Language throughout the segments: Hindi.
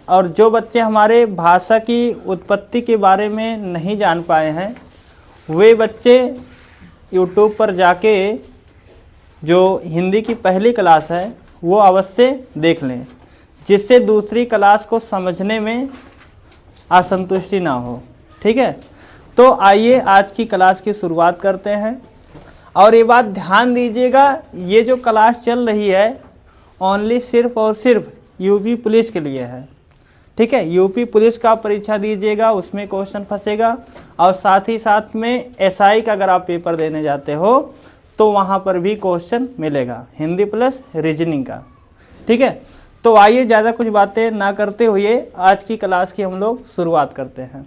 और जो बच्चे हमारे भाषा की उत्पत्ति के बारे में नहीं जान पाए हैं वे बच्चे यूट्यूब पर जाके जो हिंदी की पहली क्लास है वो अवश्य देख लें, जिससे दूसरी क्लास को समझने में असंतुष्टि ना हो। ठीक है, तो आइए आज की क्लास की शुरुआत करते हैं। और ये बात ध्यान दीजिएगा, ये जो क्लास चल रही है ओनली सिर्फ और सिर्फ यूपी पुलिस के लिए है। ठीक है, यूपी पुलिस का परीक्षा दीजिएगा, उसमें क्वेश्चन फंसेगा, और साथ ही साथ में एसआई का अगर आप पेपर देने जाते हो तो वहाँ पर भी क्वेश्चन मिलेगा, हिंदी प्लस रीजनिंग का। ठीक है, तो आइए ज़्यादा कुछ बातें ना करते हुए आज की क्लास की हम लोग शुरुआत करते हैं।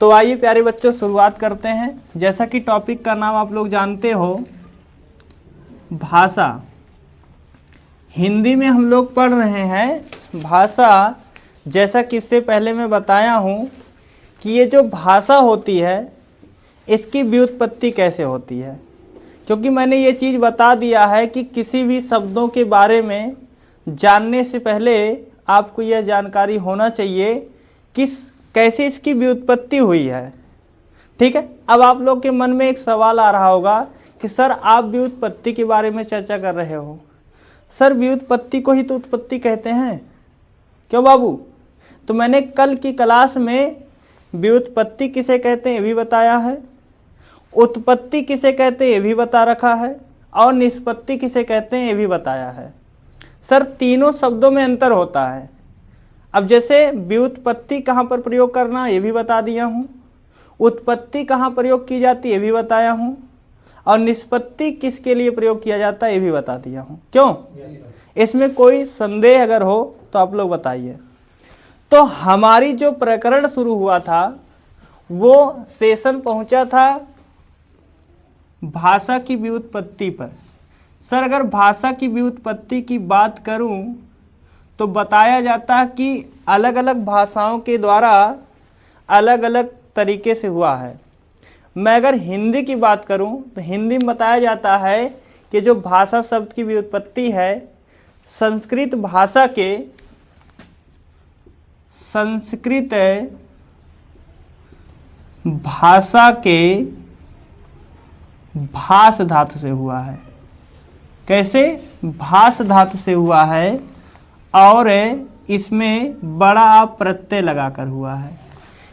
तो आइए प्यारे बच्चों शुरुआत करते हैं। जैसा कि टॉपिक का नाम आप लोग जानते हो, भाषा। हिंदी में हम लोग पढ़ रहे हैं भाषा। जैसा कि इससे पहले मैं बताया हूँ कि ये जो भाषा होती है इसकी व्युत्पत्ति कैसे होती है, क्योंकि मैंने ये चीज़ बता दिया है कि किसी भी शब्दों के बारे में जानने से पहले आपको यह जानकारी होना चाहिए कि कैसे इसकी व्युत्पत्ति हुई है। ठीक है, अब आप लोग के मन में एक सवाल आ रहा होगा कि सर आप व्युत्पत्ति के बारे में चर्चा कर रहे हो, सर व्युत्पत्ति को ही तो उत्पत्ति कहते हैं, क्यों बाबू? तो मैंने कल की क्लास में व्युत्पत्ति किसे कहते हैं ये भी बताया है, उत्पत्ति किसे कहते हैं ये भी बता रखा है, और निष्पत्ति किसे कहते हैं ये भी बताया है। सर तीनों शब्दों में अंतर होता है। अब जैसे व्युत्पत्ति कहाँ पर प्रयोग करना ये भी बता दिया हूँ, उत्पत्ति कहाँ प्रयोग की जाती है ये भी बताया हूँ, और निष्पत्ति किसके लिए प्रयोग किया जाता है ये भी बता दिया हूँ। क्यों? इसमें कोई संदेह अगर हो तो आप लोग बताइए। तो हमारी जो प्रकरण शुरू हुआ था वो सेशन पहुंचा था भाषा की व्युत्पत्ति पर। सर अगर भाषा की व्युत्पत्ति की बात करूं तो बताया जाता है कि अलग अलग भाषाओं के द्वारा अलग अलग तरीके से हुआ है। मैं अगर हिंदी की बात करूं तो हिंदी में बताया जाता है कि जो भाषा शब्द की व्युत्पत्ति है संस्कृत भाषा के भास धातु से हुआ है। कैसे? भास धातु से हुआ है, और इसमें बड़ा आ प्रत्यय लगाकर हुआ है।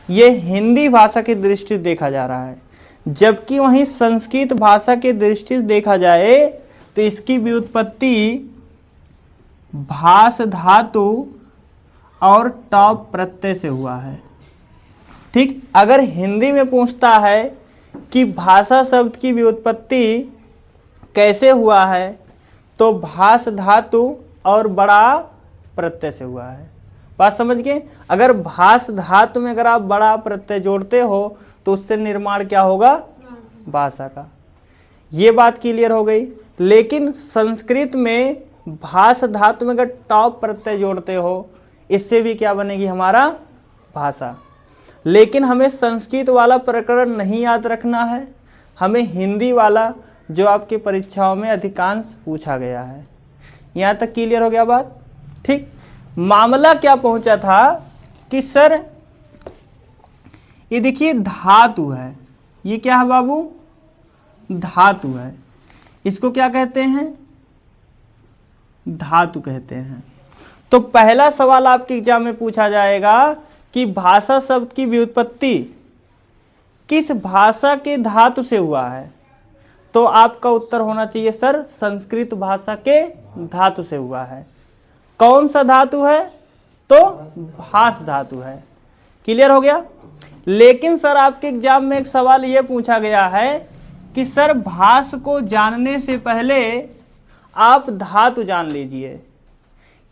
ये हिंदी भाषा की दृष्टि से देखा जा रहा है, जबकि वहीं संस्कृत भाषा की दृष्टि से देखा जाए तो इसकी व्युत्पत्ति भास धातु और टॉप प्रत्यय से हुआ है। ठीक, अगर हिंदी में पूछता है कि भाषा शब्द की व्युत्पत्ति कैसे हुआ है तो भास धातु और बड़ा प्रत्यय से हुआ है। बात समझ गए? अगर भास धातु में अगर आप बड़ा प्रत्यय जोड़ते हो तो उससे निर्माण क्या होगा? भाषा का। ये बात क्लियर हो गई। लेकिन संस्कृत में भास धातु में अगर टॉप प्रत्यय जोड़ते हो इससे भी क्या बनेगी? हमारा भाषा। लेकिन हमें संस्कृत वाला प्रकरण नहीं याद रखना है, हमें हिंदी वाला जो आपकी परीक्षाओं में अधिकांश पूछा गया है। यहाँ तक क्लियर हो गया बात? ठीक, मामला क्या पहुंचा था कि सर ये देखिए धातु है, ये क्या है बाबू? धातु है। इसको क्या कहते हैं? धातु कहते हैं। तो पहला सवाल आपके एग्जाम में पूछा जाएगा कि भाषा शब्द की व्युत्पत्ति किस भाषा के धातु से हुआ है, तो आपका उत्तर होना चाहिए सर संस्कृत भाषा के धातु से हुआ है। कौन सा धातु है? तो भास धातु है। क्लियर हो गया? लेकिन सर आपके एग्जाम में एक सवाल यह पूछा गया है कि सर भास को जानने से पहले आप धातु जान लीजिए,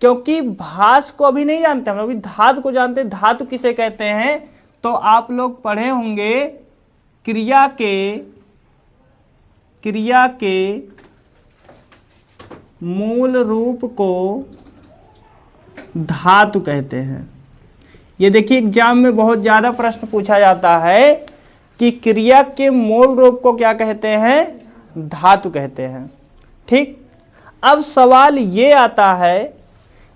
क्योंकि भास को अभी नहीं जानते हम, अभी धातु को जानते। धातु किसे कहते हैं? तो आप लोग पढ़े होंगे क्रिया के मूल रूप को धातु कहते हैं। ये देखिए एग्जाम में बहुत ज्यादा प्रश्न पूछा जाता है कि क्रिया के मूल रूप को क्या कहते हैं? धातु कहते हैं। ठीक, अब सवाल ये आता है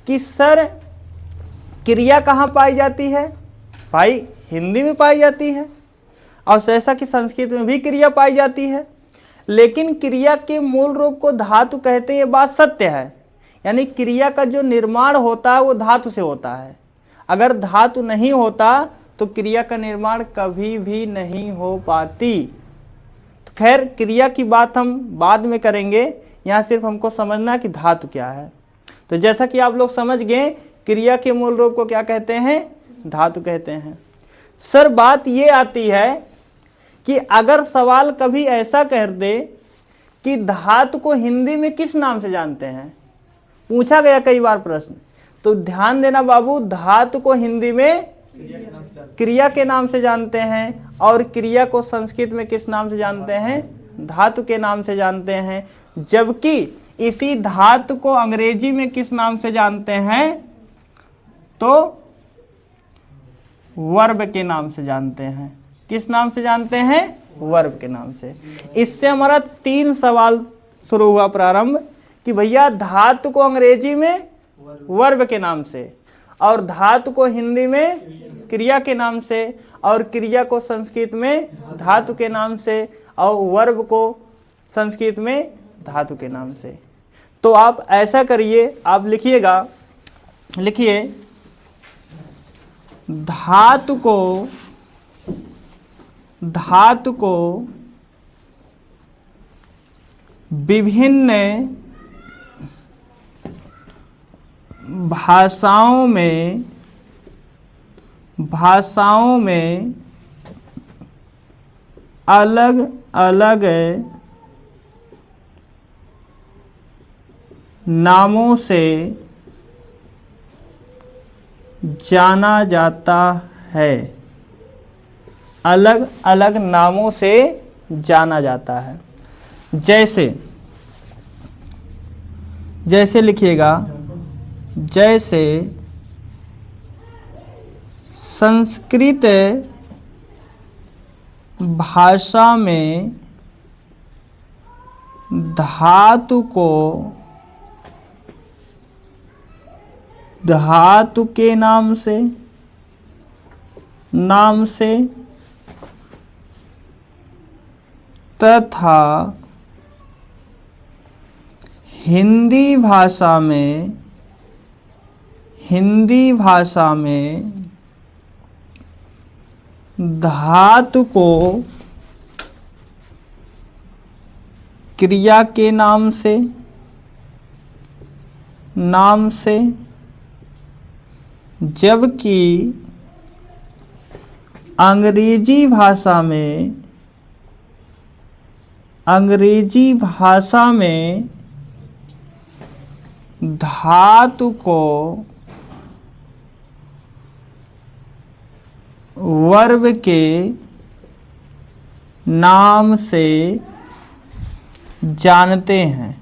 कि सर क्रिया कहाँ पाई जाती है भाई? हिंदी में पाई जाती है, और जैसा कि संस्कृत में भी क्रिया पाई जाती है, लेकिन क्रिया के मूल रूप को धातु कहते हैं, ये बात सत्य है। यानी क्रिया का जो निर्माण होता है वो धातु से होता है। अगर धातु नहीं होता तो क्रिया का निर्माण कभी भी नहीं हो पाती। तो खैर क्रिया की बात हम बाद में करेंगे, यहाँ सिर्फ हमको समझना कि धातु क्या है। तो जैसा कि आप लोग समझ गए, क्रिया के मूल रूप को क्या कहते हैं? धातु कहते हैं। सर बात ये आती है कि अगर सवाल कभी ऐसा कर दे कि धातु को हिंदी में किस नाम से जानते हैं, पूछा गया कई बार प्रश्न, तो ध्यान देना बाबू, धातु को हिंदी में क्रिया के नाम से जानते हैं, और क्रिया को संस्कृत में किस नाम से जानते हैं? धातु के नाम से जानते हैं। जबकि इसी धातु को अंग्रेजी में किस नाम से जानते हैं? तो वर्ब के नाम से जानते हैं। किस नाम से जानते हैं? वर्ब के नाम से। इससे हमारा 3 सवाल शुरू हुआ प्रारंभ कि भैया धातु को अंग्रेजी में वर्ब के नाम से, और धातु को हिंदी में क्रिया के नाम से, और क्रिया को संस्कृत में धातु के नाम से, और वर्ब को संस्कृत में धातु के नाम से। तो आप ऐसा करिए, आप लिखिएगा, लिखिए धातु को विभिन्न भाषाओं में अलग अलग नामों से जाना जाता है। अलग अलग नामों से जाना जाता है। जैसे लिखिएगा, जैसे संस्कृत भाषा में धातु को धातु के नाम से तथा हिंदी भाषा में धातु को क्रिया के नाम से जबकि अंग्रेजी भाषा में धातु को वर्ब के नाम से जानते हैं।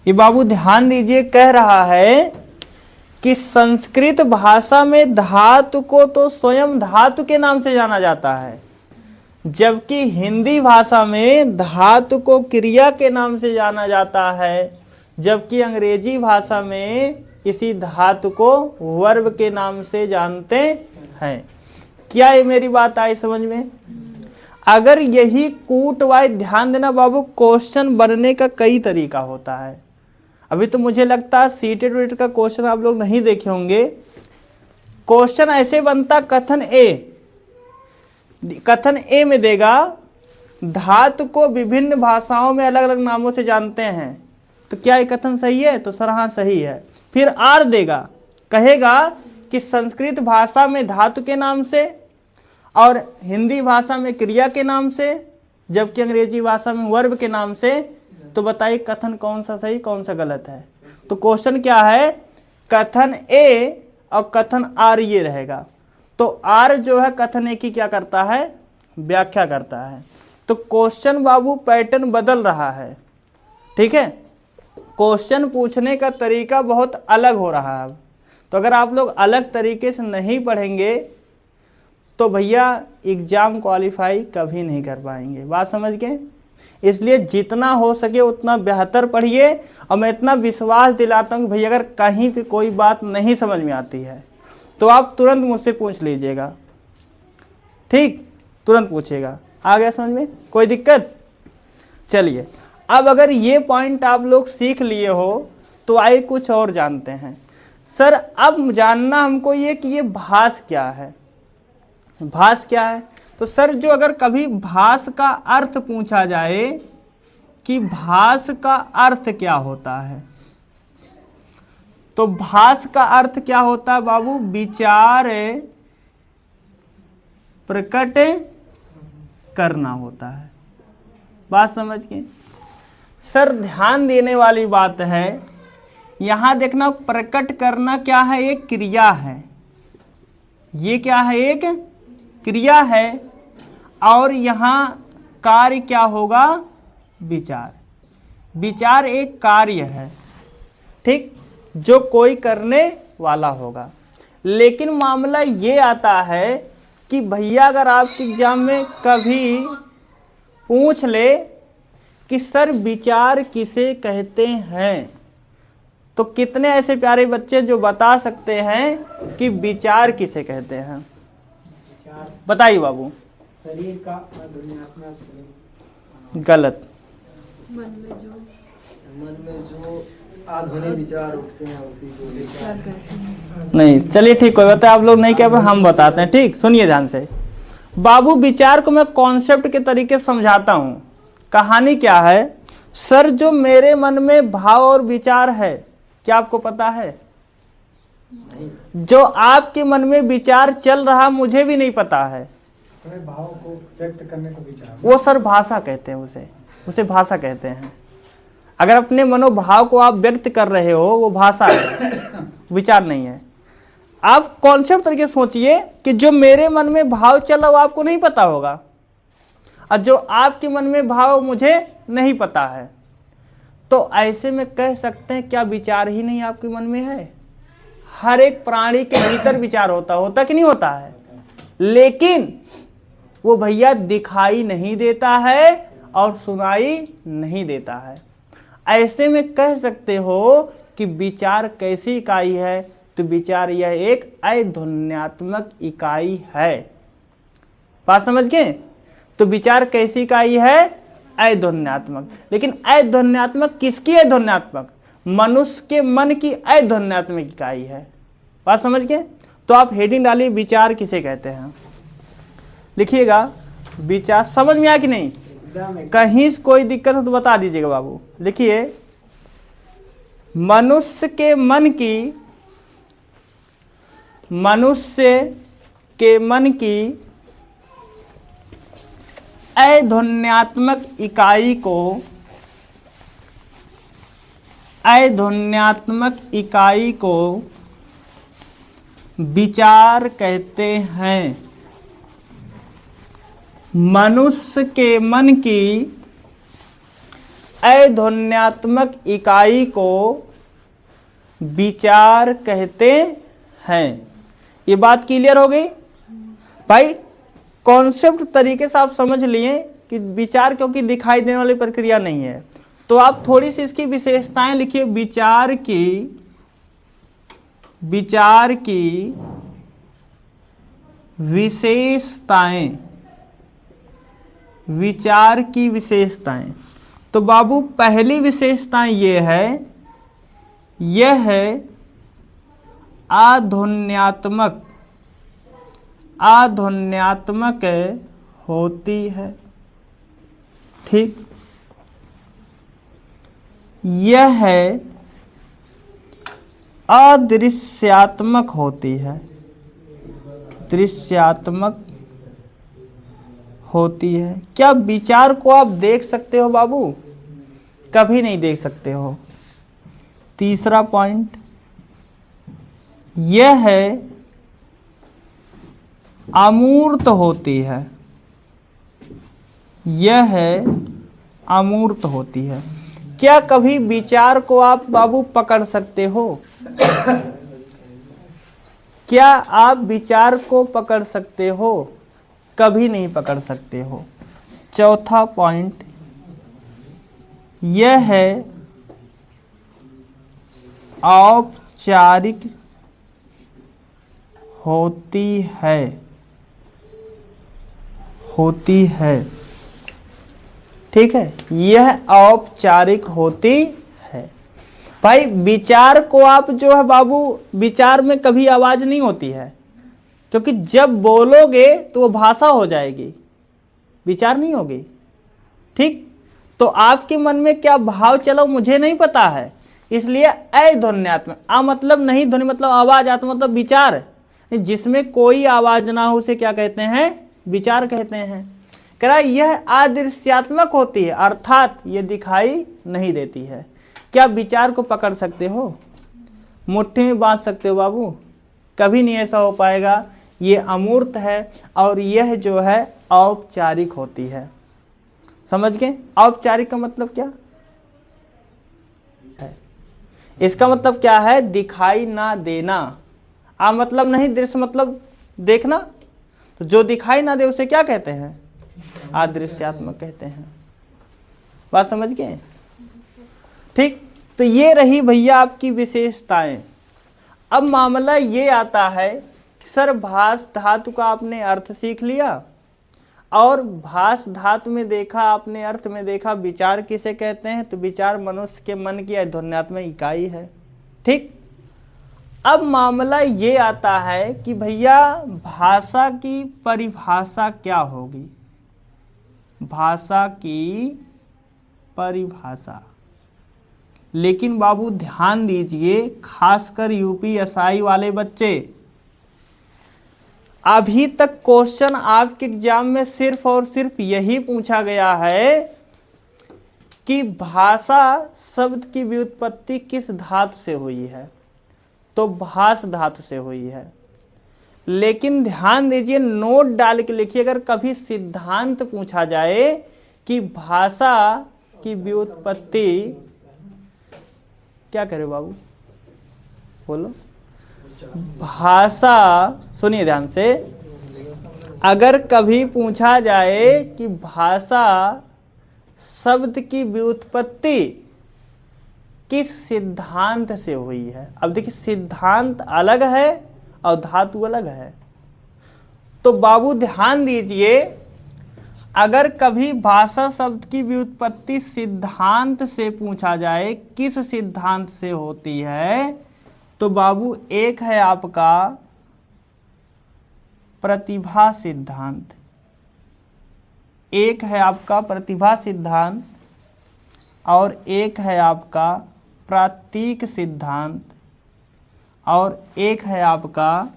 ये बाबू ध्यान दीजिए, कह रहा है कि संस्कृत भाषा में धातु को तो स्वयं धातु के नाम से जाना जाता है, जबकि हिंदी भाषा में धातु को क्रिया के नाम से जाना जाता है, जबकि अंग्रेजी भाषा में इसी धातु को वर्ब के नाम से जानते हैं। क्या ये मेरी बात आई समझ में? अगर यही कूटवाय, ध्यान देना बाबू, क्वेश्चन बनने का कई तरीका होता है। अभी तो मुझे लगता है सीटेड का क्वेश्चन आप लोग नहीं देखे होंगे। क्वेश्चन ऐसे बनता, कथन ए में देगा धातु को विभिन्न भाषाओं में अलग अलग नामों से जानते हैं। तो क्या ये कथन सही है? तो सर हाँ सही है। फिर आर देगा, कहेगा कि संस्कृत भाषा में धातु के नाम से और हिंदी भाषा में क्रिया के नाम से, जबकि अंग्रेजी भाषा में वर्ब के नाम से। तो बताइए कथन कौन सा सही कौन सा गलत है? तो क्वेश्चन क्या है? कथन ए और कथन आर ये रहेगा। तो आर जो है कथन ए की क्या करता है? व्याख्या करता है। तो क्वेश्चन बाबू पैटर्न बदल रहा है, ठीक है। क्वेश्चन पूछने का तरीका बहुत अलग हो रहा है अब। तो अगर आप लोग अलग तरीके से नहीं पढ़ेंगे तो भैया एग्जाम क्वालिफाई कभी नहीं कर पाएंगे। बात समझ गए? इसलिए जितना हो सके उतना बेहतर पढ़िए। और मैं इतना विश्वास दिलाता हूँ कि भैया अगर कहीं भी कोई बात नहीं समझ में आती है तो आप तुरंत मुझसे पूछ लीजिएगा, ठीक, तुरंत पूछिएगा। आ गया समझ में, कोई दिक्कत? चलिए, अब अगर ये पॉइंट आप लोग सीख लिए हो तो आइए कुछ और जानते हैं। सर अब जानना हमको ये कि ये भास क्या है, भास क्या है। तो सर जो अगर कभी भास का अर्थ पूछा जाए कि भास का अर्थ क्या होता है, तो भास का अर्थ क्या होता है बाबू? विचार प्रकट करना होता है। बात समझ गए? सर ध्यान देने वाली बात है, यहां देखना प्रकट करना क्या है? एक क्रिया है। ये क्या है? एक क्रिया है। और यहां कार्य क्या होगा? विचार। विचार एक कार्य है, ठीक, जो कोई करने वाला होगा। लेकिन मामला ये आता है कि भैया अगर आपके एग्जाम में कभी पूछ ले कि सर विचार किसे कहते हैं, तो कितने ऐसे प्यारे बच्चे जो बता सकते हैं कि विचार किसे कहते हैं? बताइए बाबू। शरीर का अध्यात्मक, गलत। मन में जो आधुनिक विचार उठते हैं उसी को विचार कहते हैं। नहीं, चलिए ठीक, कोई बात है, आप लोग नहीं कह पाए हम बताते हैं, ठीक। सुनिए ध्यान से बाबू, विचार को मैं कॉन्सेप्ट के तरीके से समझाता हूं। कहानी क्या है? सर जो मेरे मन में भाव और विचार है, क्या आपको पता है? जो आपके मन में विचार चल रहा मुझे भी नहीं पता है। अपने भाव को व्यक्त करने को विचार, वो सर भाषा कहते हैं, उसे भाषा कहते हैं। अगर अपने मनोभाव को आप व्यक्त कर रहे हो वो भाषा है, विचार नहीं है। आप कॉन्सेप्ट तरीके सोचिए कि जो मेरे मन में भाव चला वो आपको नहीं पता होगा, और जो आपके मन में भाव मुझे नहीं पता है। तो ऐसे में कह सकते हैं क्या विचार ही नहीं आपके मन में है? हर एक प्राणी के भीतर विचार होता कि नहीं होता है, लेकिन वो भैया दिखाई नहीं देता है और सुनाई नहीं देता है। ऐसे में कह सकते हो कि विचार कैसी इकाई है? तो विचार यह एक अध्वन्यात्मक इकाई है। बात समझ गए? तो विचार कैसी इकाई है? अध्वन्यात्मक। लेकिन अध्वन्यात्मक किसकी अध्वन्यात्मक? मनुष्य के मन की अध्वन्यात्मक इकाई है। बात समझ गए? तो आप हेडिंग डालिए, विचार किसे कहते हैं, लिखिएगा विचार। समझ में आया कि नहीं? कहीं से कोई दिक्कत हो तो बता दीजिएगा बाबू। लिखिए, मनुष्य के मन की अध्वन्यात्मक इकाई को विचार कहते हैं। मनुष्य के मन की अध्वन्यात्मक इकाई को विचार कहते हैं। ये बात क्लियर हो गई भाई? कॉन्सेप्ट तरीके से आप समझ लिए कि विचार क्योंकि दिखाई देने वाली प्रक्रिया नहीं है। तो आप थोड़ी सी इसकी विशेषताएं लिखिए। विचार की विशेषताएं। तो बाबू पहली विशेषताएं यह है आध्वन्यात्मक होती है, ठीक। यह है अदृश्यात्मक होती है, दृश्यात्मक होती है। क्या विचार को आप देख सकते हो बाबू? कभी नहीं देख सकते हो। तीसरा पॉइंट यह है अमूर्त होती है। यह है अमूर्त होती है। क्या कभी विचार को आप बाबू पकड़ सकते हो? क्या आप विचार को पकड़ सकते हो? कभी नहीं पकड़ सकते हो। चौथा पॉइंट यह है औपचारिक होती है, ठीक है, यह औपचारिक होती है। भाई विचार को आप जो है बाबू, विचार में कभी आवाज नहीं होती है, क्योंकि जब बोलोगे तो वो भाषा हो जाएगी, विचार नहीं होगी। ठीक, तो आपके मन में क्या भाव चलो मुझे नहीं पता है, इसलिए अध्वन्यात्मक, आ मतलब नहीं, ध्वनि मतलब आवाज, आत्मा मतलब विचार, जिसमें कोई आवाज ना हो उसे क्या कहते हैं, विचार कहते हैं। कह रहा यह अदृश्यात्मक होती है, अर्थात ये दिखाई नहीं देती है। क्या विचार को पकड़ सकते हो, मुट्ठी में बांध सकते हो बाबू? कभी नहीं ऐसा हो पाएगा। ये अमूर्त है और यह जो है औपचारिक होती है। समझ गए? औपचारिक का मतलब क्या है? इसका मतलब क्या है? दिखाई ना देना। मतलब नहीं, दृश्य मतलब देखना, तो जो दिखाई ना दे उसे क्या कहते हैं? अदृश्यात्मक कहते हैं। बात समझ गए? ठीक, तो ये रही भैया आपकी विशेषताएं। अब मामला ये आता है कि सर भास धातु का आपने अर्थ सीख लिया, और भास धातु में देखा, आपने अर्थ में देखा विचार किसे कहते हैं, तो विचार मनुष्य के मन की अध्वन्यात्मक इकाई है। ठीक, अब मामला ये आता है कि भैया भाषा की परिभाषा क्या होगी? भाषा की परिभाषा, लेकिन बाबू ध्यान दीजिए, खासकर यूपीएसआई वाले बच्चे, अभी तक क्वेश्चन आपके एग्जाम में सिर्फ और सिर्फ यही पूछा गया है कि भाषा शब्द की व्युत्पत्ति किस धातु से हुई है, तो भास धातु से हुई है। लेकिन ध्यान दीजिए, नोट डाल के लिखिए, अगर कभी सिद्धांत पूछा जाए कि भाषा की व्युत्पत्ति, क्या करे बाबू, बोलो। भाषा, सुनिए ध्यान से, अगर कभी पूछा जाए कि भाषा शब्द की व्युत्पत्ति किस सिद्धांत से हुई है, अब देखिए सिद्धांत अलग है और धातु अलग है। तो बाबू ध्यान दीजिए, अगर कभी भाषा शब्द की व्युत्पत्ति सिद्धांत से पूछा जाए किस सिद्धांत से होती है, तो बाबू एक है आपका प्रतिभा सिद्धांत, एक है आपका प्रतिभा सिद्धांत, और एक है आपका प्रातीक सिद्धांत, और एक है आपका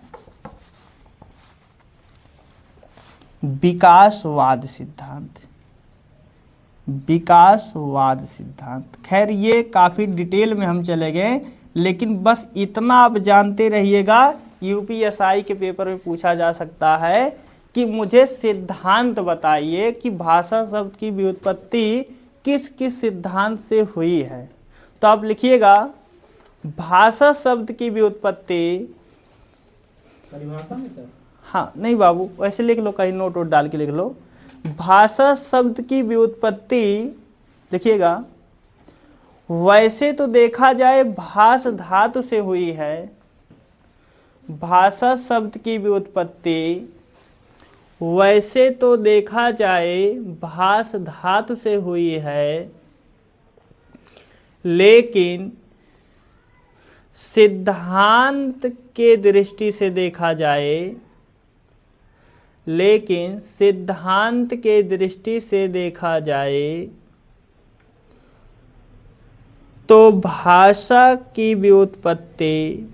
विकासवाद सिद्धांत। विकासवाद सिद्धांत, खैर ये काफी डिटेल में हम चले गए, लेकिन बस इतना आप जानते रहिएगा, यूपीएसआई के पेपर में पूछा जा सकता है कि मुझे सिद्धांत बताइए कि भाषा शब्द की व्युत्पत्ति किस किस सिद्धांत से हुई है। तो आप लिखिएगा भाषा शब्द की व्युत्पत्ति, हाँ नहीं बाबू वैसे लिख लो, कहीं नोट वोट डाल के लिख लो। भाषा शब्द की व्युत्पत्ति लिखिएगा, वैसे तो देखा जाए भास धातु से हुई है। भाषा शब्द की व्युत्पत्ति वैसे तो देखा जाए भास धातु से हुई है, लेकिन सिद्धांत के दृष्टि से देखा जाए, लेकिन सिद्धांत के दृष्टि से देखा जाए तो भाषा की व्युत्पत्ति,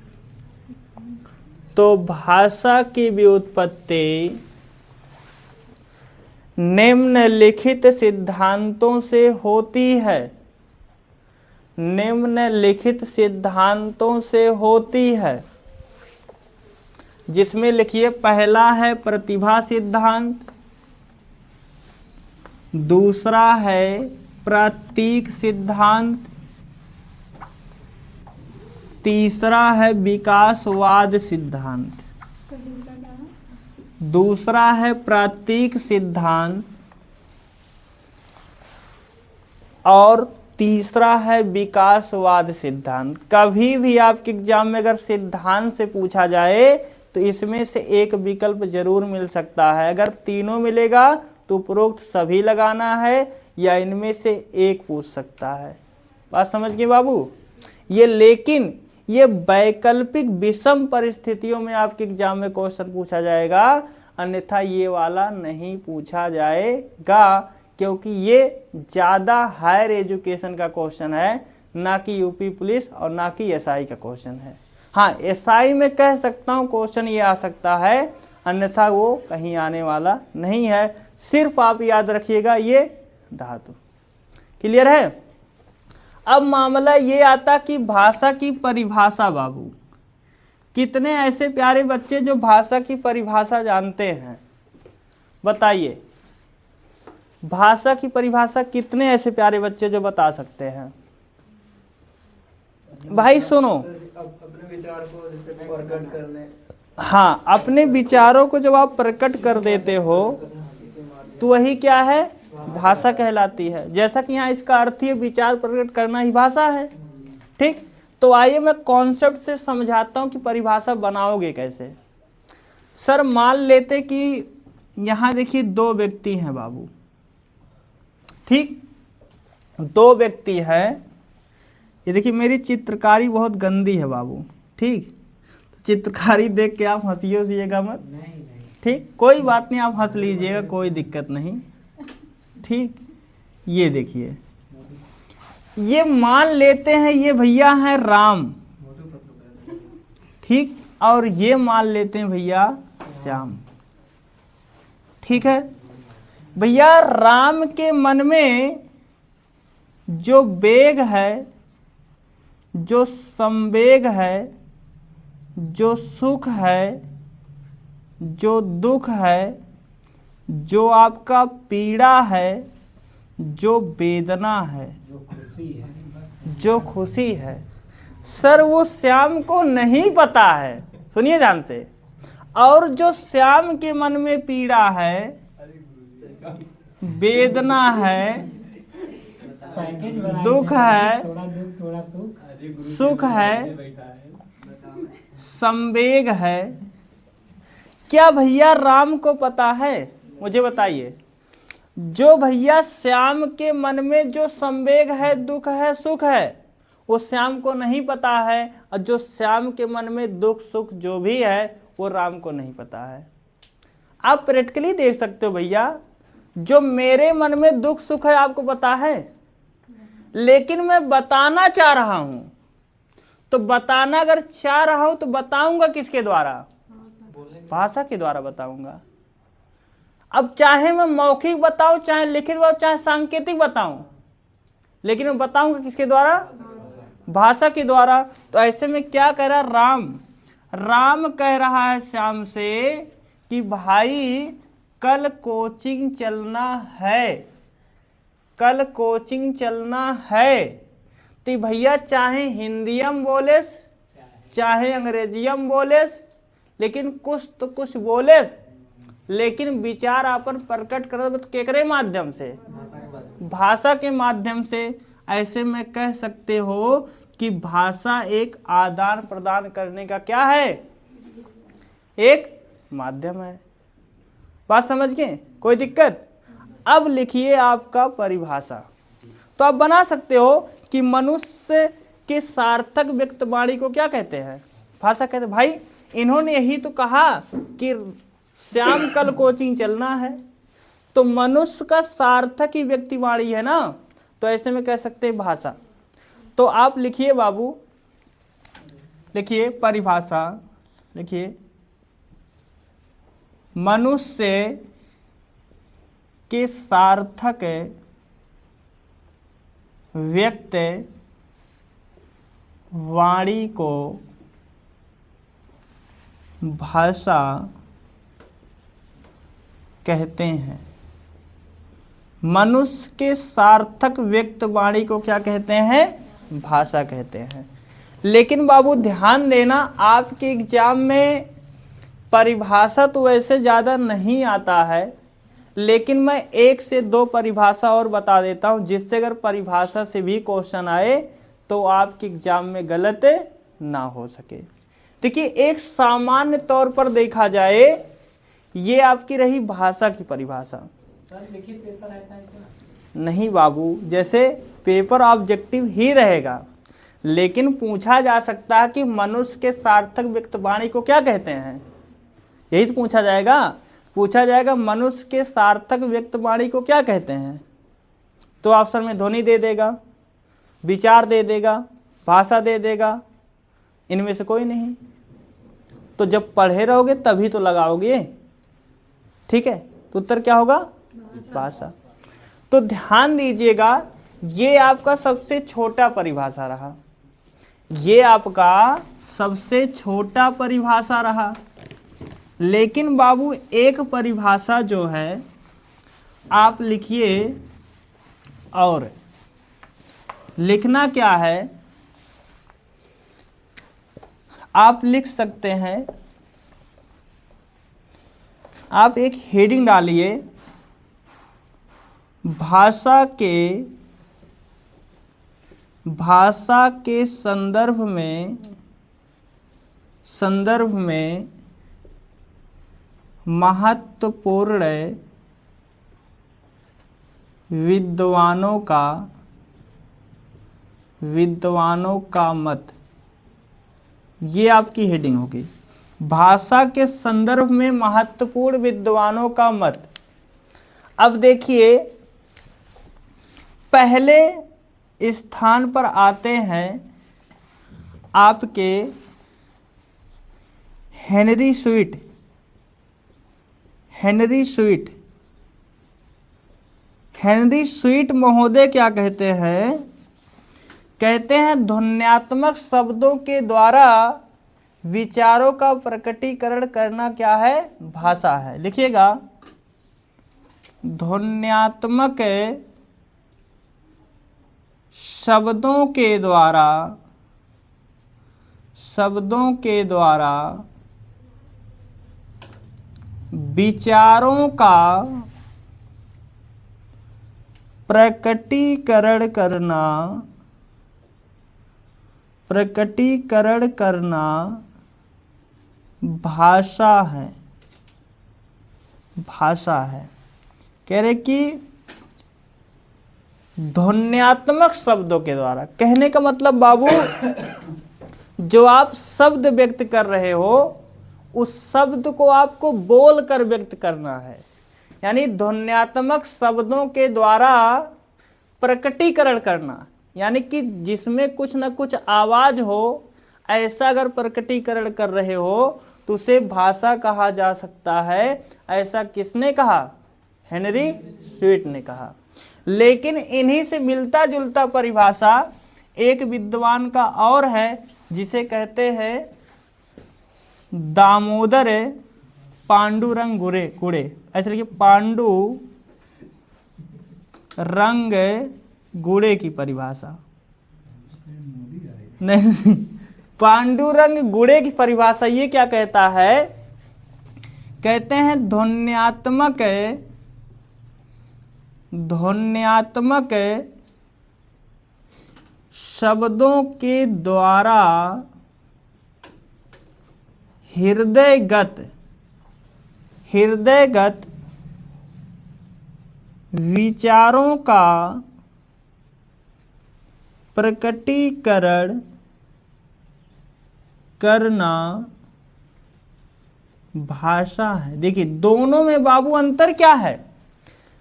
तो भाषा की व्युत्पत्ति निम्नलिखित सिद्धांतों से होती है। निम्नलिखित सिद्धांतों से होती है, जिसमें लिखिए पहला है प्रतिभा सिद्धांत, दूसरा है प्रातीक सिद्धांत, तीसरा है विकासवाद सिद्धांत, दूसरा है प्रातीक सिद्धांत, और तीसरा है विकासवाद सिद्धांत। कभी भी आपके एग्जाम में अगर सिद्धांत से पूछा जाए तो इसमें से एक विकल्प जरूर मिल सकता है। अगर तीनों मिलेगा तो उपरोक्त सभी लगाना है, या इनमें से एक पूछ सकता है। बात समझ गए बाबू? ये लेकिन ये वैकल्पिक विषम परिस्थितियों में आपके एग्जाम में क्वेश्चन पूछा जाएगा, अन्यथा ये वाला नहीं पूछा जाएगा, क्योंकि ये ज़्यादा हायर एजुकेशन का क्वेश्चन है, ना कि यूपी पुलिस और ना कि एसआई का क्वेश्चन है। हाँ, एसआई में कह सकता हूँ क्वेश्चन ये आ सकता है, अन्यथा वो कहीं आने वाला नहीं है। सिर्फ आप याद रखिएगा ये धातु। क्लियर है? अब मामला ये आता कि भाषा की परिभाषा। बाबू, कितने ऐसे प्यारे बच्चे जो भाषा की परिभाषा जानते हैं? बताइए, भाषा की परिभाषा कितने ऐसे प्यारे बच्चे जो बता सकते हैं? भाई सुनो, अपने विचार को जैसे प्रकट करने। हाँ, अपने विचारों को जब आप प्रकट कर देते हो तो वही क्या है? भाषा कहलाती है। जैसा कि यहाँ इसका अर्थ ही विचार प्रकट करना ही भाषा है। ठीक, तो आइए मैं कॉन्सेप्ट से समझाता हूँ कि परिभाषा बनाओगे कैसे। सर, मान लेते कि यहाँ देखिए दो व्यक्ति हैं बाबू। ठीक, दो व्यक्ति हैं। ये देखिए मेरी चित्रकारी बहुत गंदी है बाबू। ठीक, चित्रकारी देख के आप हंसिएगा मत। ठीक, कोई बात नहीं, आप हंस लीजिएगा, कोई दिक्कत नहीं। ठीक, ये देखिए, ये मान लेते हैं ये भैया हैं राम। ठीक, और ये मान लेते हैं भैया श्याम। ठीक है भैया, राम के मन में जो वेग है, जो संवेग है, जो सुख है, जो दुख है, जो आपका पीड़ा है, जो वेदना है, जो खुशी है, सर वो श्याम को नहीं पता है। सुनिए ध्यान से। और जो श्याम के मन में पीड़ा है, वेदना है, दुख है, सुख है, संवेग है, क्या भैया राम को पता है? मुझे बताइए। जो भैया श्याम के मन में जो संवेग है, दुख है, सुख है, वो श्याम को नहीं पता है, और जो श्याम के मन में दुख सुख जो भी है वो राम को नहीं पता है। आप प्रैक्टिकली देख सकते हो भैया, जो मेरे मन में दुख सुख है आपको पता है, लेकिन मैं बताना चाह रहा हूं, तो बताना अगर चाह रहा हूं तो बताऊंगा किसके द्वारा? भाषा के द्वारा बताऊंगा। अब चाहे मैं मौखिक बताऊं, चाहे लिखित बताऊं, चाहे सांकेतिक बताऊं, लेकिन मैं बताऊंगा किसके द्वारा? भाषा के द्वारा। तो ऐसे में क्या कह रहा राम कह रहा है श्याम से कि भाई कल कोचिंग चलना है, कल कोचिंग चलना है। तो भैया चाहे हिंदीयम बोले, चाहे अंग्रेजियम बोले, लेकिन कुछ तो कुछ बोले, लेकिन विचार अपन प्रकट कर केकरे माध्यम से? भाषा के माध्यम से। ऐसे में कह सकते हो कि भाषा एक आदान प्रदान करने का क्या है? एक माध्यम है। बात समझ गए? कोई दिक्कत? अब लिखिए आपका परिभाषा। तो आप बना सकते हो कि मनुष्य के सार्थक व्यक्तवाणी को क्या कहते हैं? भाषा कहते हैं। भाई इन्होंने यही तो कहा कि श्याम कल कोचिंग चलना है, तो मनुष्य का सार्थक ही व्यक्तिवाणी है ना, तो ऐसे में कह सकते हैं भाषा। तो आप लिखिए बाबू, लिखिए परिभाषा, लिखिए मनुष्य के सार्थक व्यक्त वाणी को भाषा कहते हैं। मनुष्य के सार्थक व्यक्त वाणी को क्या कहते हैं? भाषा कहते हैं। लेकिन बाबू ध्यान देना, आपके एग्जाम में परिभाषा तो वैसे ज़्यादा नहीं आता है, लेकिन मैं एक से दो परिभाषा और बता देता हूं, जिससे अगर परिभाषा से भी क्वेश्चन आए तो आपके एग्जाम में गलत ना हो सके। देखिए, एक सामान्य तौर पर देखा जाए, ये आपकी रही भाषा की परिभाषा। लिखित पेपर रहता है क्या? नहीं बाबू, जैसे पेपर ऑब्जेक्टिव ही रहेगा, लेकिन पूछा जा सकता है कि मनुष्य के सार्थक व्यक्तवाणी को क्या कहते हैं, यही तो पूछा जाएगा। पूछा जाएगा मनुष्य के सार्थक व्यक्तवाणी को क्या कहते हैं, तो ऑप्शन में ध्वनि दे देगा, विचार दे देगा, भाषा दे देगा, इनमें से कोई नहीं। तो जब पढ़े रहोगे तभी तो लगाओगे, ठीक है। तो उत्तर क्या होगा? भाषा। तो ध्यान दीजिएगा, ये आपका सबसे छोटा परिभाषा रहा, ये आपका सबसे छोटा परिभाषा रहा। लेकिन बाबू एक परिभाषा जो है आप लिखिए, और लिखना क्या है, आप लिख सकते हैं, आप एक हेडिंग डालिए, भाषा के संदर्भ में महत्वपूर्ण विद्वानों का मत, ये आपकी हेडिंग होगी। भाषा के संदर्भ में महत्वपूर्ण विद्वानों का मत। अब देखिए, पहले स्थान पर आते हैं आपके हेनरी स्वीट। हेनरी स्वीट महोदय क्या कहते हैं? कहते हैं ध्वन्यात्मक शब्दों के द्वारा विचारों का प्रकटीकरण करना क्या है? भाषा है। लिखिएगा, ध्वन्यात्मक शब्दों के द्वारा विचारों का प्रकटीकरण करना भाषा है। कह रहे कि ध्वन्यात्मक शब्दों के द्वारा, कहने का मतलब बाबू जो आप शब्द व्यक्त कर रहे हो, उस शब्द को आपको बोलकर व्यक्त करना है। यानी ध्वन्यात्मक शब्दों के द्वारा प्रकटीकरण करना, यानी कि जिसमें कुछ न कुछ आवाज हो, ऐसा अगर प्रकटीकरण कर रहे हो तो उसे भाषा कहा जा सकता है। ऐसा किसने कहा? हेनरी स्वीट ने कहा। लेकिन इन्हीं से मिलता जुलता परिभाषा एक विद्वान का और है, जिसे कहते हैं दामोदर पांडुरंग गुड़े। ऐसे लिखिए, पांडुरंग गुड़े की परिभाषा। नहीं, पांडुरंग गुड़े की परिभाषा ये क्या कहता है? कहते हैं ध्वन्यात्मक शब्दों के द्वारा हृदयगत विचारों का प्रकटीकरण करना भाषा है। देखिए, दोनों में बाबू अंतर क्या है?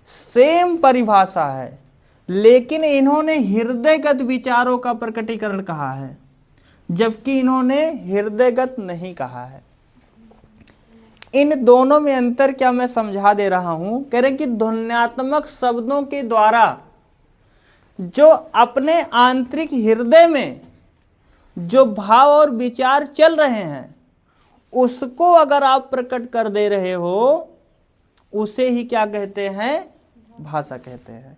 सेम परिभाषा है, लेकिन इन्होंने हृदयगत विचारों का प्रकटीकरण कहा है, जबकि इन्होंने हृदयगत नहीं कहा है। इन दोनों में अंतर क्या मैं समझा दे रहा हूं। कह रहे कि ध्वन्यात्मक शब्दों के द्वारा जो अपने आंतरिक हृदय में जो भाव और विचार चल रहे हैं, उसको अगर आप प्रकट कर दे रहे हो, उसे ही क्या कहते हैं? भाषा कहते हैं।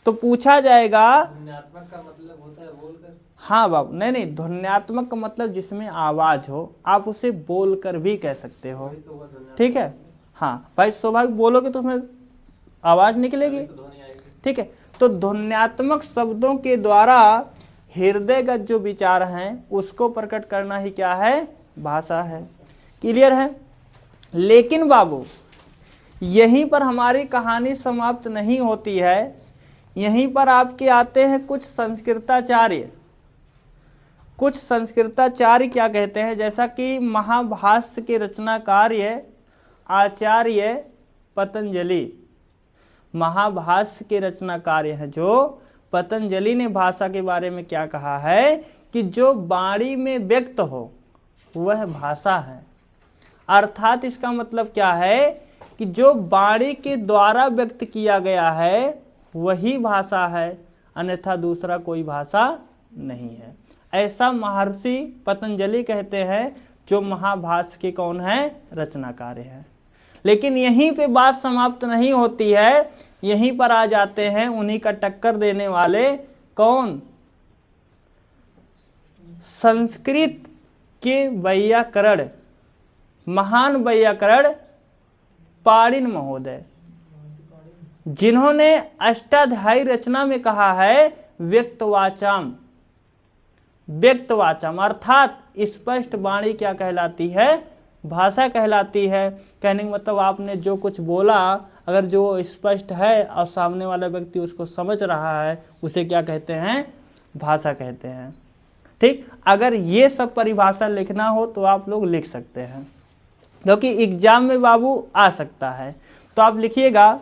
तो पूछा जाएगा, ध्वन्यात्मक का मतलब होता है बोलकर। हाँ बाबू, नहीं, ध्वन्यात्मक का मतलब जिसमें आवाज हो, आप उसे बोलकर भी कह सकते हो, ठीक है। हाँ भाई, स्वाभाविक बोलोगे तो उसमें आवाज निकलेगी, ठीक है। तो ध्वन्यात्मक शब्दों के द्वारा हृदयगत जो विचार हैं उसको प्रकट करना ही क्या है, भाषा है। क्लियर है। लेकिन बाबू यहीं पर हमारी कहानी समाप्त नहीं होती है। यहीं पर आपके आते हैं कुछ संस्कृताचार्य। कुछ संस्कृताचार्य क्या कहते हैं, जैसा कि महाभाष्य के रचनाकार्य आचार्य पतंजलि, महाभाष्य के रचनाकार्य हैं जो पतंजलि ने भाषा के बारे में क्या कहा है कि जो वाणी में व्यक्त हो वह भाषा है। अर्थात इसका मतलब क्या है कि जो वाणी के द्वारा व्यक्त किया गया है वही भाषा है, अन्यथा दूसरा कोई भाषा नहीं है। ऐसा महर्षि पतंजलि कहते हैं जो महाभाष्य के कौन है, रचनाकार है। लेकिन यहीं पे बात समाप्त नहीं होती है, यहीं पर आ जाते हैं उन्हीं का टक्कर देने वाले कौन, संस्कृत के वैयाकरण, महान वैयाकरण पाणिनि महोदय, जिन्होंने अष्टाध्यायी रचना में कहा है व्यक्तवाचाम। व्यक्तवाचाम अर्थात स्पष्ट वाणी क्या कहलाती है, भाषा कहलाती है। कहने का मतलब आपने जो कुछ बोला अगर जो स्पष्ट है और सामने वाला व्यक्ति उसको समझ रहा है उसे क्या कहते हैं, भाषा कहते हैं। ठीक, अगर ये सब परिभाषा लिखना हो तो आप लोग लिख सकते हैं, क्योंकि एग्जाम में बाबू आ सकता है। तो आप लिखिएगा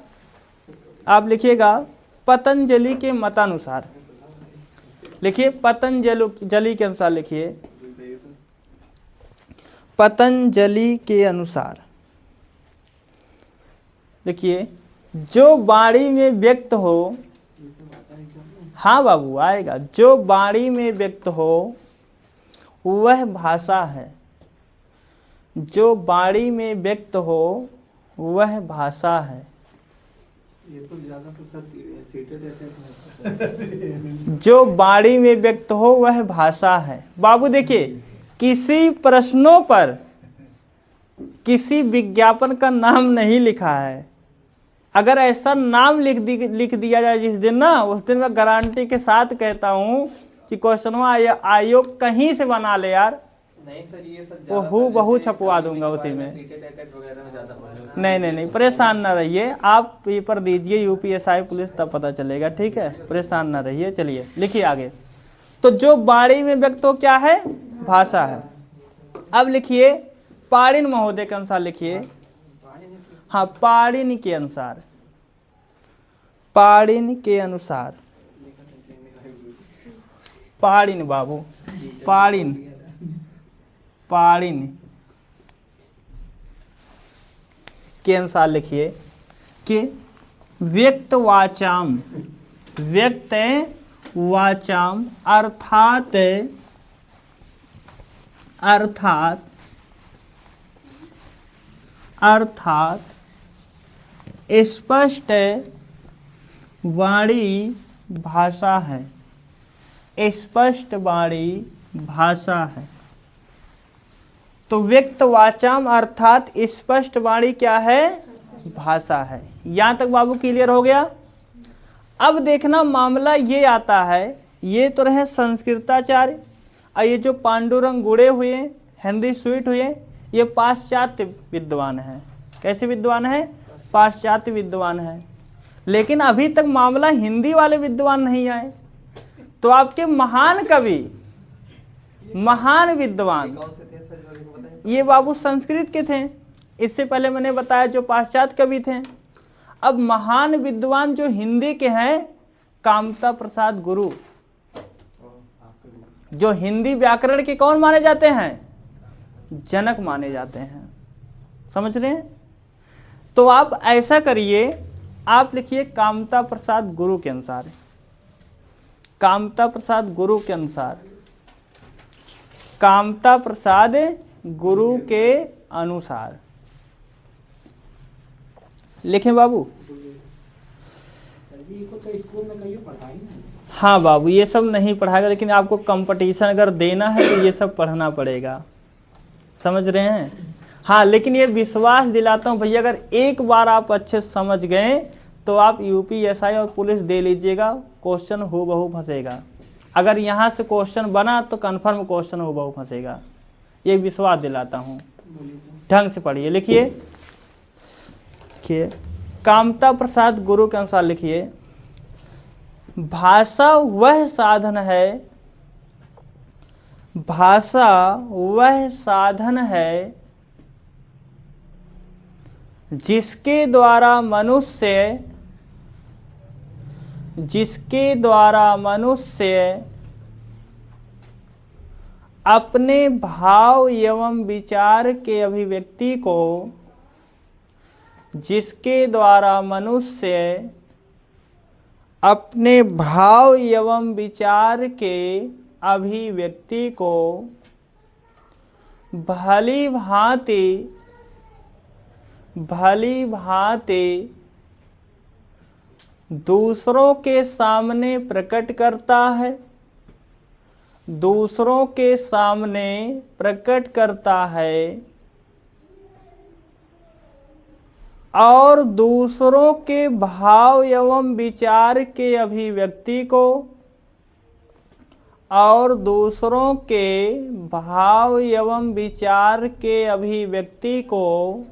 पतंजलि के मतानुसार, लिखिए पतंजलि के अनुसार, लिखिए पतंजलि के अनुसार, लिखिए जो वाणी में व्यक्त हो, हाँ बाबू आएगा, जो वाणी में व्यक्त हो वह भाषा है। जो वाणी में व्यक्त हो वह भाषा है। ये तो ज्यादा तो सर सीटेड रहते जो वाणी में व्यक्त हो वह भाषा है। बाबू देखिए, किसी प्रश्नों पर किसी विज्ञापन का नाम नहीं लिखा है। अगर ऐसा नाम लिख दिया जाए जिस दिन ना, उस दिन मैं गारंटी के साथ कहता हूं कि क्वेश्चन आयोग कहीं से बना ले यार, नहीं सर, ये सब वो हूबहू छपवा दूंगा उसी में। नहीं, परेशान ना रहिए, आप पेपर दीजिए यूपीएसआई पुलिस, तब पता चलेगा, ठीक है, परेशान ना रहिए। चलिए लिखिए आगे। तो जो वाणी में व्यक्त हो क्या है, भाषा है। अब लिखिए पाणिनि महोदय के अनुसार, लिखिए हाँ पाणिनि के अनुसार, पाणिनि के अनुसार, पाणिनि बाबू, पाणिनि के अनुसार लिखिए कि व्यक्त वाचाम, व्यक्त वाचाम अर्थात स्पष्ट वाणी भाषा है। स्पष्ट वाणी भाषा है। तो व्यक्त वाचाम अर्थात स्पष्ट वाणी क्या है, भाषा है। यहां तक बाबू क्लियर हो गया। अब देखना मामला ये आता है, ये तो रहे संस्कृताचार्य, और ये जो पांडुरंग गुड़े हुए, हेनरी स्वीट हुए, ये पाश्चात्य विद्वान हैं। कैसे विद्वान है, पाश्चात्य विद्वान है। लेकिन अभी तक मामला हिंदी वाले विद्वान नहीं आए। तो आपके महान कवि, महान विद्वान, ये बाबू संस्कृत के थे। इससे पहले मैंने बताया जो पाश्चात्य कवि थे। अब महान विद्वान जो हिंदी के हैं, कामता प्रसाद गुरु, जो हिंदी व्याकरण के कौन माने जाते हैं, जनक माने जाते हैं। समझ रहे हैं। तो आप ऐसा करिए, आप लिखिए कामता प्रसाद गुरु के अनुसार, कामता प्रसाद गुरु के अनुसार, कामता प्रसाद गुरु के अनुसार लिखें बाबू। हाँ बाबू, ये सब नहीं पढ़ाएगा, लेकिन आपको कंपटीशन अगर देना है तो ये सब पढ़ना पड़ेगा। समझ रहे हैं। हाँ, लेकिन ये विश्वास दिलाता हूँ भैया, अगर एक बार आप अच्छे समझ गए तो आप यूपीएसआई और पुलिस दे लीजिएगा, क्वेश्चन हूबहू फंसेगा। अगर यहाँ से क्वेश्चन बना तो कन्फर्म क्वेश्चन हूबहू फंसेगा, ये विश्वास दिलाता हूँ। ढंग से पढ़िए, लिखिए। कामता प्रसाद गुरु के अनुसार लिखिए, भाषा वह साधन है, भाषा वह साधन है जिसके द्वारा मनुष्य अपने भाव एवं विचार के अभिव्यक्ति को, जिसके द्वारा मनुष्य अपने भाव एवं विचार के अभिव्यक्ति को भली भांति दूसरों के सामने प्रकट करता है, दूसरों के सामने प्रकट करता है और दूसरों के भाव एवं विचार के अभिव्यक्ति को, और दूसरों के भाव एवं विचार के अभिव्यक्ति को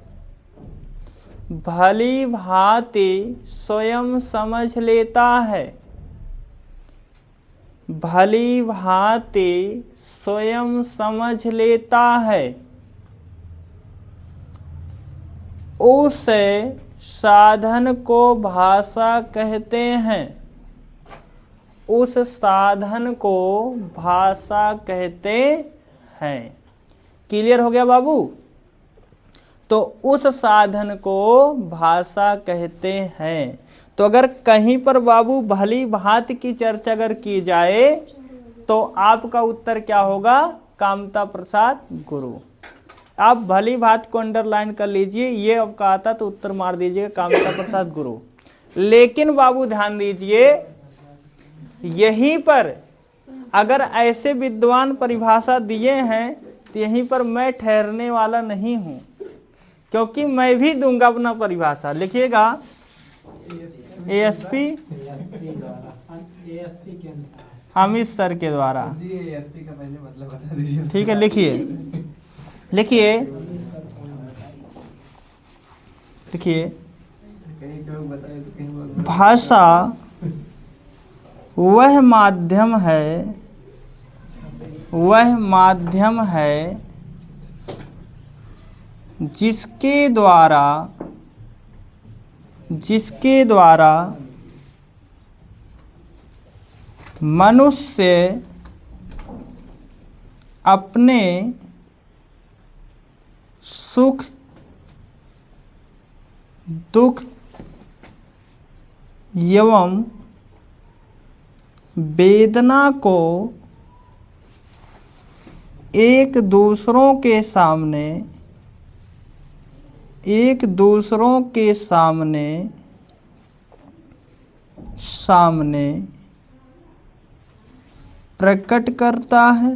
भली भांति स्वयं समझ लेता है, भली भांति स्वयं समझ लेता है, उस साधन को भाषा कहते हैं, उस साधन को भाषा कहते हैं। क्लियर हो गया बाबू? तो उस साधन को भाषा कहते हैं। तो अगर कहीं पर बाबू भली भांति की चर्चा अगर की जाए तो आपका उत्तर क्या होगा? कामता प्रसाद गुरु। आप भली भांति को अंडरलाइन कर लीजिए, ये आपका आता तो उत्तर मार दीजिएगा कामता प्रसाद गुरु। लेकिन बाबू ध्यान दीजिए, यहीं पर अगर ऐसे विद्वान परिभाषा दिए हैं तो यहीं पर मैं ठहरने वाला नहीं हूं, क्योंकि मैं भी दूंगा अपना परिभाषा। लिखिएगा, एएसपी अमित सर के द्वारा। एएसपी का पहले मतलब बता दीजिए। ठीक है, लिखिए लिखिए लिखिए। भाषा वह माध्यम है, वह माध्यम है जिसके द्वारा मनुष्य अपने सुख दुख एवं वेदना को एक दूसरों के सामने प्रकट करता है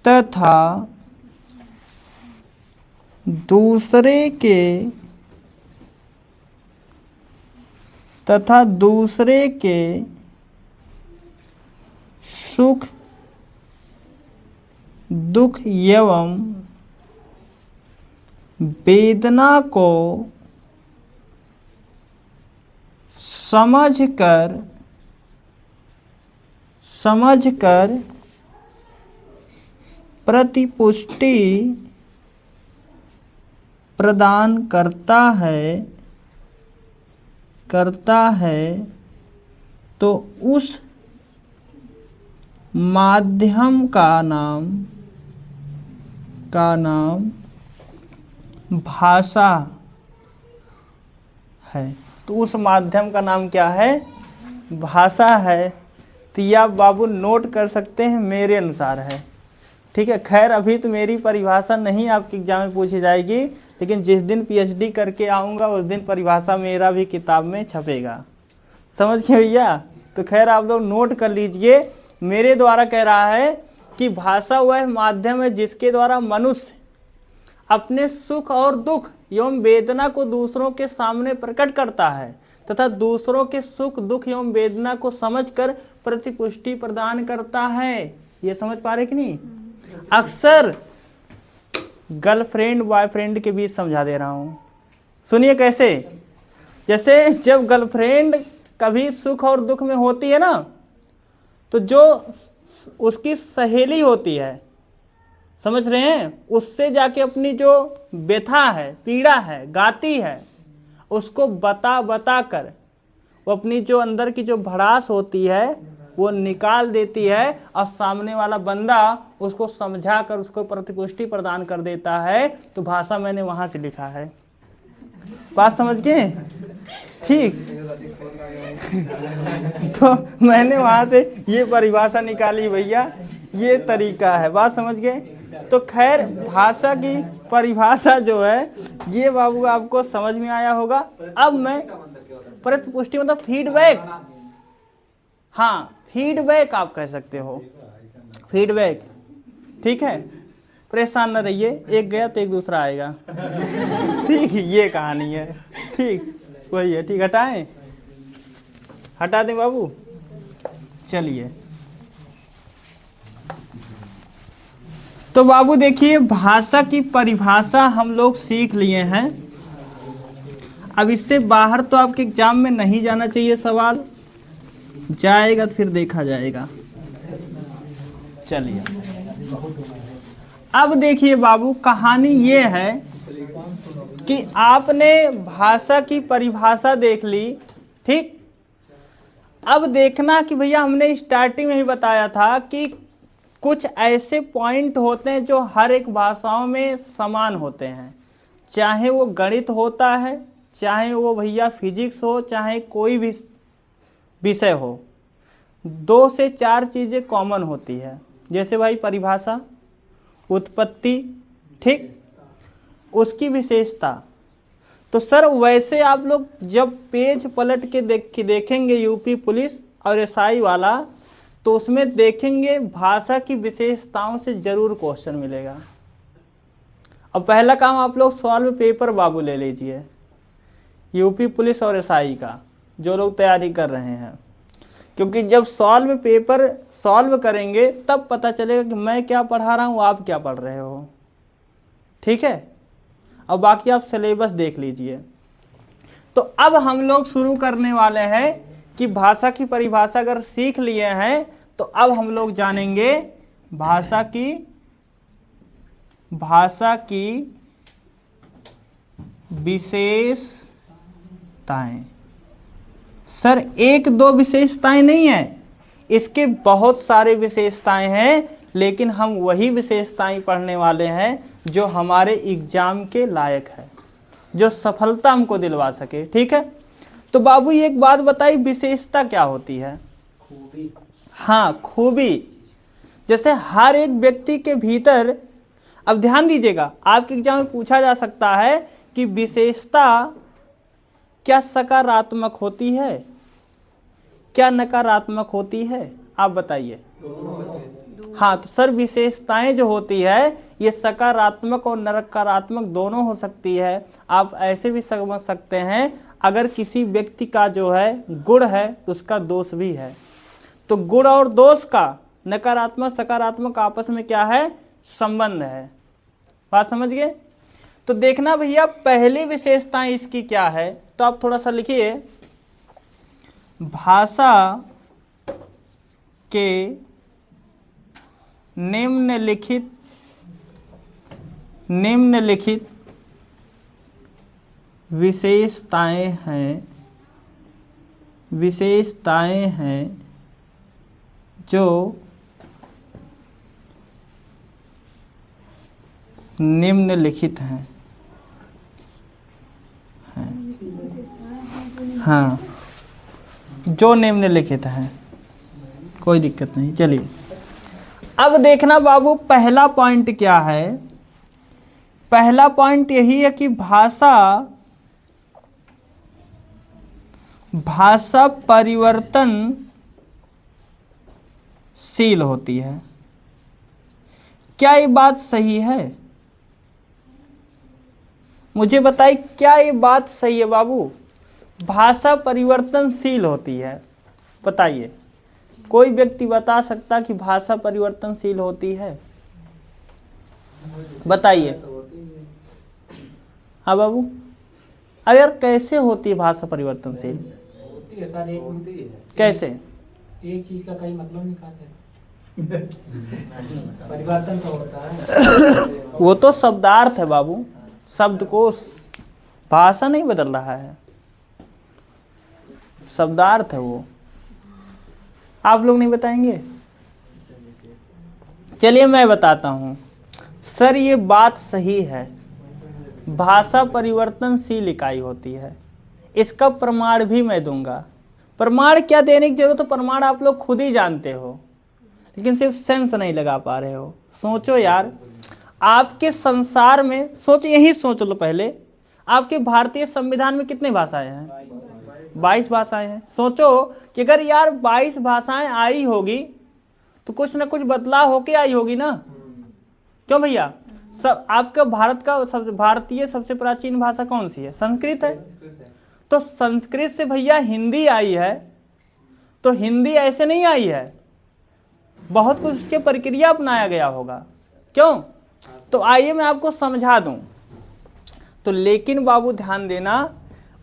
तथा दूसरे के सुख दुख एवं वेदना को समझकर प्रतिपुष्टि प्रदान करता है तो उस माध्यम का नाम भाषा है। तो उस माध्यम का नाम क्या है? भाषा है। तो ये आप बाबू नोट कर सकते हैं, मेरे अनुसार है। ठीक है, खैर अभी तो मेरी परिभाषा नहीं आपके एग्जाम में पूछी जाएगी, लेकिन जिस दिन पीएचडी करके आऊँगा उस दिन परिभाषा मेरा भी किताब में छपेगा। समझ गए भैया? तो खैर आप लोग नोट कर लीजिए, मेरे द्वारा कह रहा है कि भाषा वह माध्यम है जिसके द्वारा मनुष्य अपने सुख और दुख एवं वेदना को दूसरों के सामने प्रकट करता है तथा दूसरों के सुख दुख एवं वेदना को समझकर प्रतिपुष्टि प्रदान करता है। ये समझ पा रहे कि नहीं? अक्सर गर्लफ्रेंड बॉयफ्रेंड के बीच समझा दे रहा हूं, सुनिए कैसे। जैसे जब गर्लफ्रेंड कभी सुख और दुख में होती है ना, तो जो उसकी सहेली होती है, समझ रहे हैं, उससे जाके अपनी जो व्यथा है, पीड़ा है, गाती है, उसको बता बता कर वो अपनी जो अंदर की जो भड़ास होती है वो निकाल देती है, और सामने वाला बंदा उसको समझा कर उसको प्रतिपुष्टि प्रदान कर देता है। तो भाषा मैंने वहां से लिखा है, बात समझ गए? ठीक। तो मैंने वहां से ये परिभाषा निकाली भैया, ये तरीका है, बात समझ गए? तो खैर भाषा की परिभाषा जो है ये बाबू आपको समझ में आया होगा। अब मैं प्रतिपुष्टि मतलब फीडबैक, हाँ फीडबैक आप कह सकते हो, फीडबैक, ठीक है। परेशान न रहिए, एक गया तो एक दूसरा आएगा। ठीक, ये कहानी है, ठीक वही है, ठीक। हटाएं, हटा दें बाबू, चलिए। तो बाबू देखिए, भाषा की परिभाषा हम लोग सीख लिए हैं। अब इससे बाहर तो आपके एग्जाम में नहीं जाना चाहिए सवाल, जाएगा तो फिर देखा जाएगा। चलिए अब देखिए बाबू, कहानी ये है कि आपने भाषा की परिभाषा देख ली, ठीक। अब देखना कि भैया हमने स्टार्टिंग में ही बताया था कि कुछ ऐसे पॉइंट होते हैं जो हर एक भाषाओं में समान होते हैं, चाहे वो गणित होता है, चाहे वो भैया फिजिक्स हो, चाहे कोई भी विषय हो, 2 से 4 चीज़ें कॉमन होती है। जैसे भाई परिभाषा, उत्पत्ति, ठीक, उसकी विशेषता। तो सर वैसे आप लोग जब पेज पलट के देखेंगे यूपी पुलिस और एसआई वाला, तो उसमें देखेंगे भाषा की विशेषताओं से जरूर क्वेश्चन मिलेगा। अब पहला काम आप लोग सॉल्व पेपर बाबू ले लीजिए, यूपी पुलिस और एसआई का, जो लोग तैयारी कर रहे हैं, क्योंकि जब सॉल्व पेपर सॉल्व करेंगे तब पता चलेगा कि मैं क्या पढ़ा रहा हूँ, आप क्या पढ़ रहे हो, ठीक है। अब बाकी आप सिलेबस देख लीजिए। तो अब हम लोग शुरू करने वाले हैं कि भाषा की परिभाषा अगर सीख लिए हैं तो अब हम लोग जानेंगे भाषा की विशेषताएं। सर 1-2 विशेषताएं नहीं है, इसके बहुत सारे विशेषताएं हैं, लेकिन हम वही विशेषताएं पढ़ने वाले हैं जो हमारे एग्जाम के लायक है, जो सफलता हमको दिलवा सके, ठीक है। तो बाबू एक बात बताइए, विशेषता क्या होती है? खूबी। हाँ, खूबी। जैसे हर एक व्यक्ति के भीतर, अब ध्यान दीजिएगा, आपके एग्जाम में पूछा जा सकता है कि विशेषता क्या सकारात्मक होती है, क्या नकारात्मक होती है, आप बताइए। हाँ, तो सर विशेषताएं जो होती है ये सकारात्मक और नकारात्मक दोनों हो सकती है। आप ऐसे भी समझ सकते हैं, अगर किसी व्यक्ति का जो है गुण है तो उसका दोष भी है, तो गुण और दोष का नकारात्मक सकारात्मक आपस में क्या है, संबंध है। बात समझ गए? तो देखना भैया पहली विशेषताएं इसकी क्या है, तो आप थोड़ा सा लिखिए, भाषा के निम्नलिखित विशेषताएं हैं जो निम्नलिखित हैं। हाँ, जो निम्नलिखित हैं, कोई दिक्कत नहीं। चलिए अब देखना बाबू, पहला पॉइंट क्या है। पहला पॉइंट यही है कि भाषा परिवर्तनशील होती है। क्या ये बात सही है? मुझे बताइए क्या ये बात सही है बाबू? भाषा परिवर्तनशील होती है, बताइए। कोई व्यक्ति बता सकता कि भाषा परिवर्तनशील होती है? बताइए। हाँ बाबू, अरे यार कैसे होती है भाषा परिवर्तनशील? होती है सर, एक कैसे? एक चीज का कई मतलब निकालते परिवर्तन तो होता है। वो तो शब्दार्थ है बाबू, शब्दकोश। भाषा नहीं बदल रहा है, शब्दार्थ है वो। आप लोग नहीं बताएंगे? चलिए मैं बताता हूं। सर ये बात सही है, भाषा परिवर्तनशील इकाई होती है, इसका प्रमाण भी मैं दूंगा। प्रमाण क्या देने की जरूरत है, प्रमाण आप लोग खुद ही जानते हो, लेकिन सिर्फ सेंस नहीं लगा पा रहे हो। सोचो यार, आपके संसार में सोच, यही सोच लो पहले, आपके भारतीय संविधान में कितनी भाषाएं हैं? 22 भाषाएं हैं। सोचो कि अगर यार 22 भाषाएं आई होगी तो कुछ ना कुछ बदलाव होके आई होगी ना? क्यों भैया? सब आपका भारत का भारतीय सबसे प्राचीन भाषा कौन सी है? संस्कृत है। तो संस्कृत से भैया हिंदी आई है, तो हिंदी ऐसे नहीं आई है, बहुत कुछ उसके प्रक्रिया अपनाया गया होगा। क्यों? तो आइए मैं आपको समझा दूं। तो लेकिन बाबू ध्यान देना,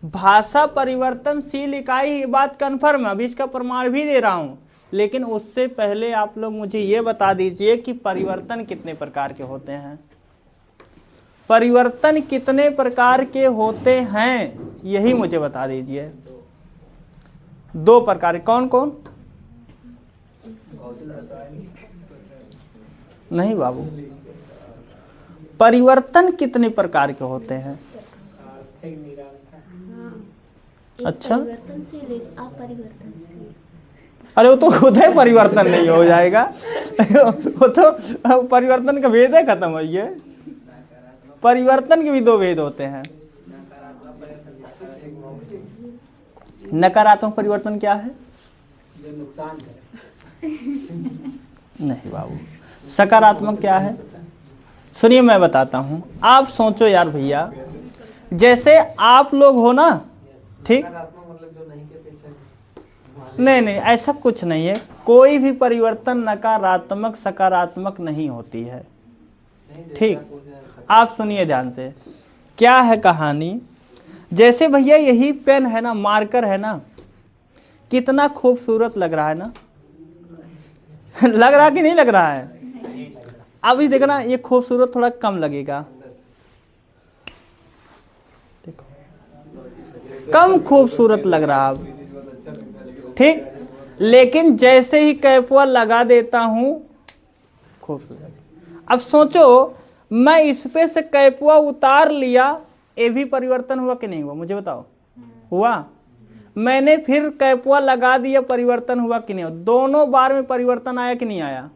भाषा परिवर्तनशील इकाई, ये बात कन्फर्म है, अभी इसका प्रमाण भी दे रहा हूं। लेकिन उससे पहले आप लोग मुझे ये बता दीजिए कि परिवर्तन कितने प्रकार के होते हैं? परिवर्तन कितने प्रकार के होते हैं, यही मुझे बता दीजिए। 2 प्रकार। कौन कौन? नहीं बाबू, परिवर्तन कितने प्रकार के होते हैं? अच्छा, परिवर्तनशील, एक अपरिवर्तनशील। अरे वो तो खुद है परिवर्तन नहीं हो जाएगा वो तो परिवर्तन का भेद है, खत्म हो गया। परिवर्तन के भी 2 भेद होते हैं। नकारात्मक परिवर्तन क्या है? जो नुकसान है। नहीं बाबू। सकारात्मक क्या है? सुनिए मैं बताता हूं। आप सोचो यार भैया, जैसे आप लोग हो ना, ठीक? नहीं नहीं, ऐसा कुछ नहीं है। कोई भी परिवर्तन नकारात्मक सकारात्मक नहीं होती है, ठीक? आप सुनिए ध्यान से, क्या है कहानी। जैसे भैया यही पेन है ना, मार्कर है ना, कितना खूबसूरत लग रहा है ना लग रहा कि नहीं लग रहा है? अभी देखना, ये खूबसूरत थोड़ा कम लगेगा, देखो कम खूबसूरत लग रहा अब, ठीक? लेकिन जैसे ही कैपुआ लगा देता हूं, खूबसूरत। अब सोचो, मैं इस पे से कैपुआ उतार लिया, ये भी परिवर्तन हुआ कि नहीं हुआ? मुझे बताओ। हुआ। मैंने फिर कैपुआ लगा दिया, परिवर्तन हुआ कि नहीं हुआ? दोनों बार में परिवर्तन आया कि नहीं आया?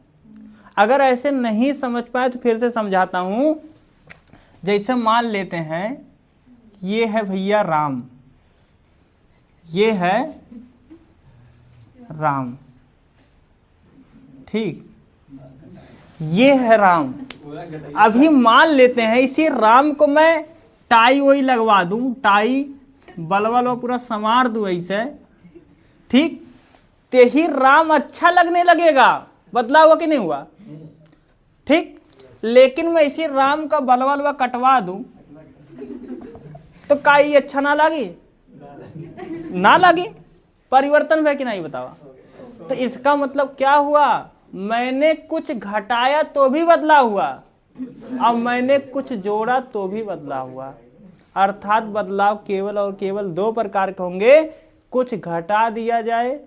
अगर ऐसे नहीं समझ पाए तो फिर से समझाता हूं। जैसे मान लेते हैं, ये है भैया राम, ये है राम, ठीक? ये है राम। अभी मान लेते हैं इसी राम को मैं टाई वही लगवा दूं, टाई बलवल पूरा संवार दूं ऐसे, ठीक? ते ही राम अच्छा लगने लगेगा। बदला हुआ कि नहीं हुआ? ठीक? लेकिन मैं इसी राम का बलवल कटवा दूं तो का ये अच्छा ना लगे? ना लगे। परिवर्तन है कि नहीं बताओ? तो इसका मतलब क्या हुआ? मैंने कुछ घटाया तो भी बदला हुआ, और मैंने कुछ जोड़ा तो भी बदला हुआ। अर्थात बदलाव केवल और केवल 2 प्रकार के होंगे। कुछ घटा दिया जाए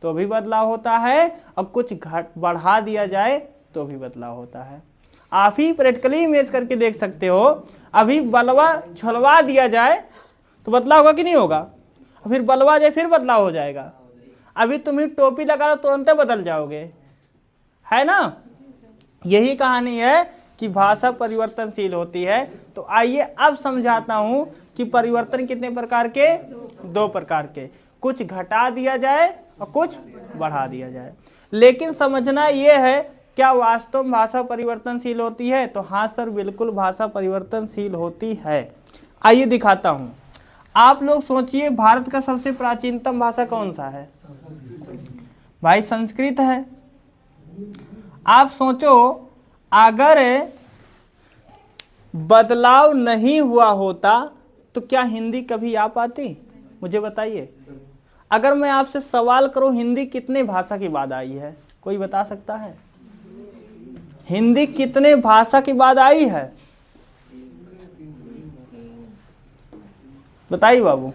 तो भी बदलाव होता है, और कुछ बढ़ा दिया जाए तो भी बदलाव होता है। आप ही प्रैक्टिकली इमेज करके देख सकते हो। अभी बलवा छुलवा दिया जाए तो बदलाव होगा कि नहीं होगा? फिर बलवा जाए फिर बदलाव हो जाएगा। अभी तुम्हें टोपी लगा लो तुरंत बदल जाओगे, है ना? यही कहानी है कि भाषा परिवर्तनशील होती है। तो आइए अब समझाता हूं कि परिवर्तन कितने प्रकार के? 2 प्रकार के। कुछ घटा दिया जाए और कुछ बढ़ा दिया जाए। लेकिन समझना यह है, क्या वास्तव में भाषा परिवर्तनशील होती है? तो हाँ सर, बिल्कुल भाषा परिवर्तनशील होती है। आइए दिखाता हूँ। आप लोग सोचिए भारत का सबसे प्राचीनतम भाषा कौन सा है? भाई संस्कृत है। आप सोचो अगर बदलाव नहीं हुआ होता तो क्या हिंदी कभी आ पाती? मुझे बताइए। अगर मैं आपसे सवाल करूं हिंदी कितने भाषा के बाद आई है, कोई बता सकता है? हिंदी कितने भाषा के बाद आई है? बताइए बाबू,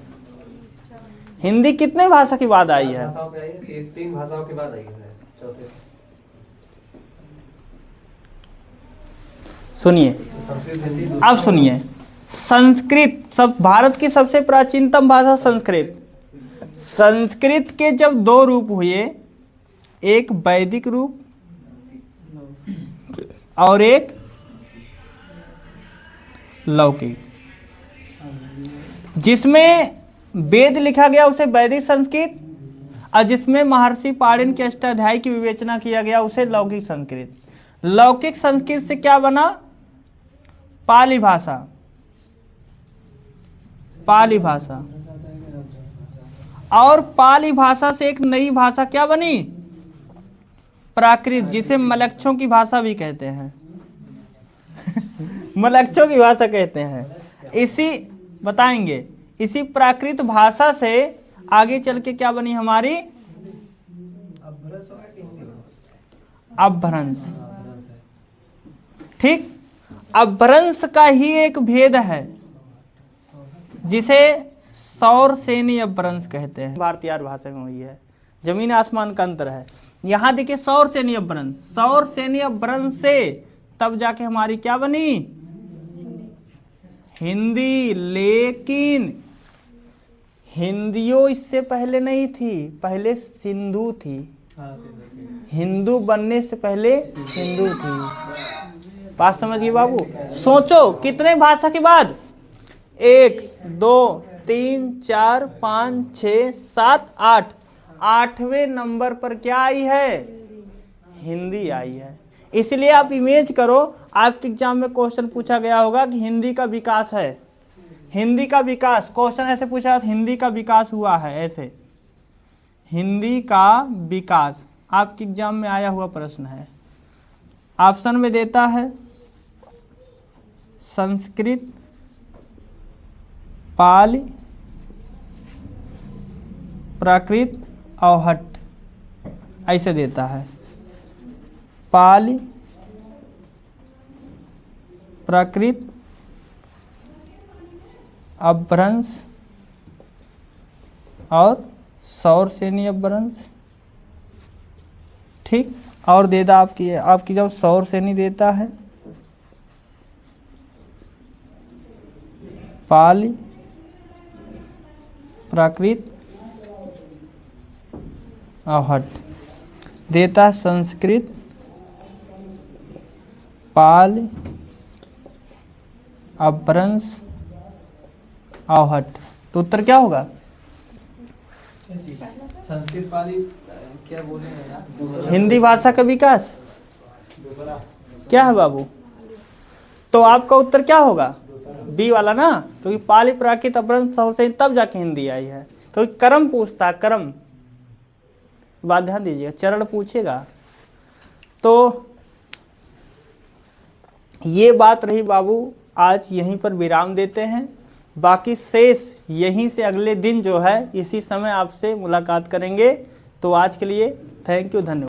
हिंदी कितने भाषा के बाद आई है? भाषाओं पे आई है, तीन भाषाओं के बाद आई है, चौथे। सुनिए, संस्कृत हिंदी अब सुनिए। संस्कृत सब भारत की सबसे प्राचीनतम भाषा संस्कृत। संस्कृत के जब दो रूप हुए, एक वैदिक रूप और एक लौकिक, जिसमें वेद लिखा गया उसे वैदिक संस्कृत, और जिसमें महर्षि पाणिनि के अष्टाध्यायी की विवेचना किया गया उसे लौकिक संस्कृत। लौकिक संस्कृत से क्या बना? पाली भाषा। पाली भाषा, और पाली भाषा से एक नई भाषा क्या बनी? प्राकृत, जिसे मलक्षों की भाषा भी कहते हैं। मलक्षों की भाषा कहते हैं। इसी बताएंगे, इसी प्राकृत भाषा से आगे चल के क्या बनी हमारी? अपभ्रंश। ठीक, अपभ्रंश का ही एक भेद है जिसे सौरसेनी अपभ्रंश कहते हैं। भारतीय भाषा में हुई है, जमीन आसमान का अंतर है। यहां देखिए सौरसेनी अपभ्रंश, सौरसेनी अपभ्रंश से तब जाके हमारी क्या बनी? हिंदी। लेकिन हिंदियों इससे पहले नहीं थी, पहले सिंधु थी। हिंदू बनने से पहले सिंधु थी। बात समझिए बाबू। सोचो कितने भाषा के बाद? 1 2 3 4 5 6 7 8, 8वें नंबर पर क्या आई है? हिंदी आई है। इसलिए आप इमेज करो, आपके एग्जाम में क्वेश्चन पूछा गया होगा कि हिंदी का विकास है। हिंदी का विकास, क्वेश्चन ऐसे पूछा, हिंदी का विकास हुआ है, ऐसे हिंदी का विकास आपके एग्जाम में आया हुआ प्रश्न है। ऑप्शन में देता है संस्कृत, पाली, प्राकृत, अवहट, ऐसे देता है। पाली, प्राकृत, अपभ्रंश और सौरसेनी अपभ्रंश। ठीक, और देता आपकी जब सौरसेनी देता है पाली, प्राकृत, अवहट, देता है संस्कृत, पाली, अपभ्रंश, अवहट। तो उत्तर क्या होगा? संस्कृत पाली क्या बोले हैं? हिंदी भाषा का विकास क्या है बाबू? तो आपका उत्तर क्या होगा? बी वाला ना, क्योंकि पाली, प्राकृत, अपभ्रंश, सौरसेनी तब जाके हिंदी आई है। क्योंकि क्रम पूछता, क्रम, बात ध्यान दीजिएगा, चरण पूछेगा। तो ये बात रही बाबू। आज यहीं पर विराम देते हैं, बाकी शेष यहीं से अगले दिन जो है इसी समय आपसे मुलाकात करेंगे। तो आज के लिए थैंक यू, धन्यवाद।